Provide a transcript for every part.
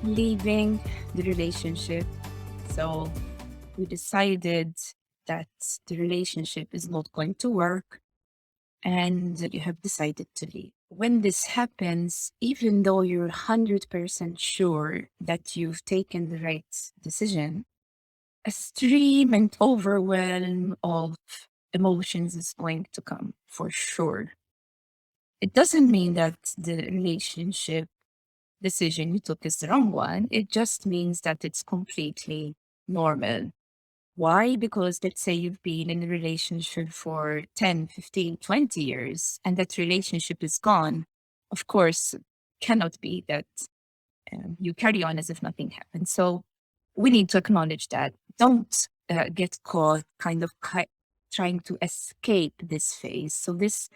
leaving the relationship. So we decided that the relationship is not going to work and you have decided to leave. When this happens, even though you're 100% sure that you've taken the right decision, a stream and overwhelm of emotions is going to come for sure. It doesn't mean that the relationship decision you took is the wrong one. It just means that it's completely normal. Why? Because let's say you've been in a relationship for 10, 15, 20 years and that relationship is gone. Of course, cannot be that you carry on as if nothing happened. So we need to acknowledge that. Don't get caught kind of trying to escape this phase. So this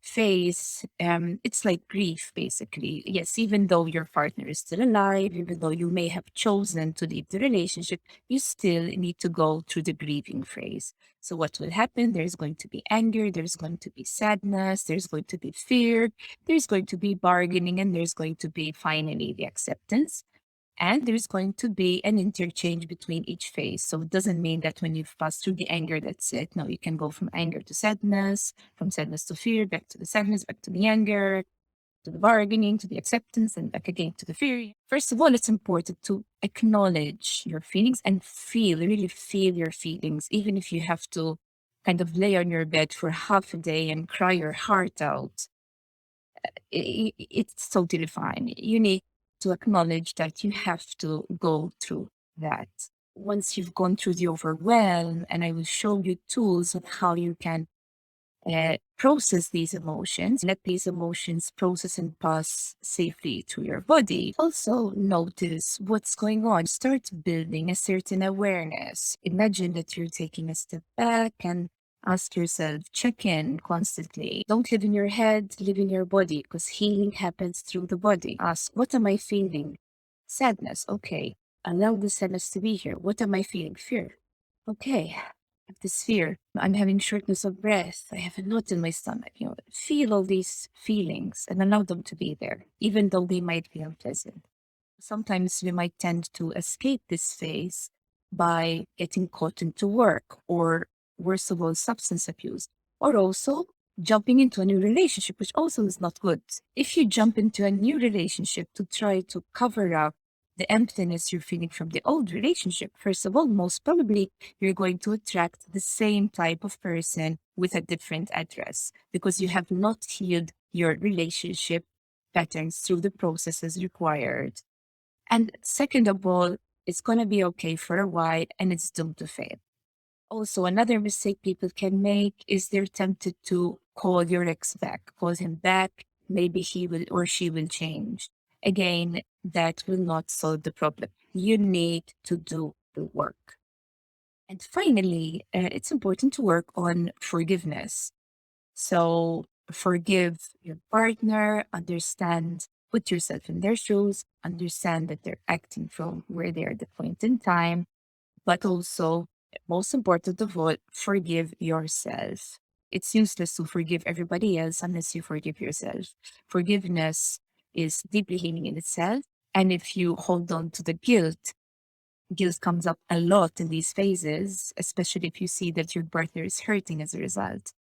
phase, it's like grief, basically. Yes, even though your partner is still alive, even though you may have chosen to leave the relationship, you still need to go through the grieving phase. So what will happen? There's going to be anger, there's going to be sadness, there's going to be fear, there's going to be bargaining, and there's going to be finally the acceptance. And there's going to be an interchange between each phase. So it doesn't mean that when you've passed through the anger, that's it. No, you can go from anger to sadness, from sadness to fear, back to the sadness, back to the anger, to the bargaining, to the acceptance, and back again to the fear. First of all, it's important to acknowledge your feelings and feel, really feel your feelings, even if you have to kind of lay on your bed for half a day and cry your heart out. It's totally fine. You need to acknowledge that you have to go through that. Once you've gone through the overwhelm, and I will show you tools of how you can process these emotions, let these emotions process and pass safely to your body. Also, notice what's going on. Start building a certain awareness. Imagine that you're taking a step back and ask yourself, check in constantly. Don't live in your head, live in your body, because healing happens through the body. Ask, what am I feeling? Sadness. Okay. Allow the sadness to be here. What am I feeling? Fear. Okay, this fear. I'm having shortness of breath. I have a knot in my stomach. Feel all these feelings and allow them to be there, even though they might be unpleasant. Sometimes we might tend to escape this phase by getting caught into work or, worst of all, substance abuse, or also jumping into a new relationship, which also is not good. If you jump into a new relationship to try to cover up the emptiness you're feeling from the old relationship, first of all, most probably you're going to attract the same type of person with a different address because you have not healed your relationship patterns through the processes required. And second of all, it's going to be okay for a while and it's doomed to fail. Also, another mistake people can make is they're tempted to call your ex back, call him back. Maybe he will or she will change. Again, that will not solve the problem. You need to do the work. And finally, it's important to work on forgiveness. So forgive your partner, understand, put yourself in their shoes, understand that they're acting from where they are at the point in time, but also, most important of all, forgive yourself. It's useless to forgive everybody else unless you forgive yourself. Forgiveness is deeply healing in itself. And if you hold on to the guilt comes up a lot in these phases, especially if you see that your partner is hurting as a result.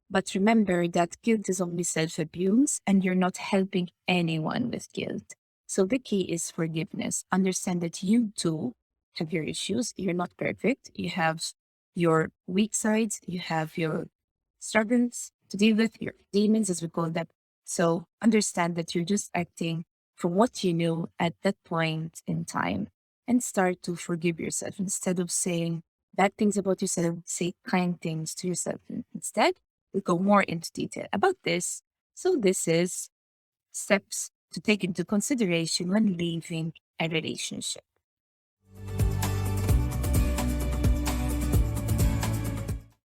But remember that guilt is only self abuse and you're not helping anyone with guilt. So the key is forgiveness. Understand that you too have your issues. You're not perfect. You have your weak sides, you have your struggles to deal with, your demons, as we call them. So understand that you're just acting from what you knew at that point in time and start to forgive yourself. Instead of saying bad things about yourself, say kind things to yourself. Instead, we go more into detail about this. So this is steps to take into consideration when leaving a relationship.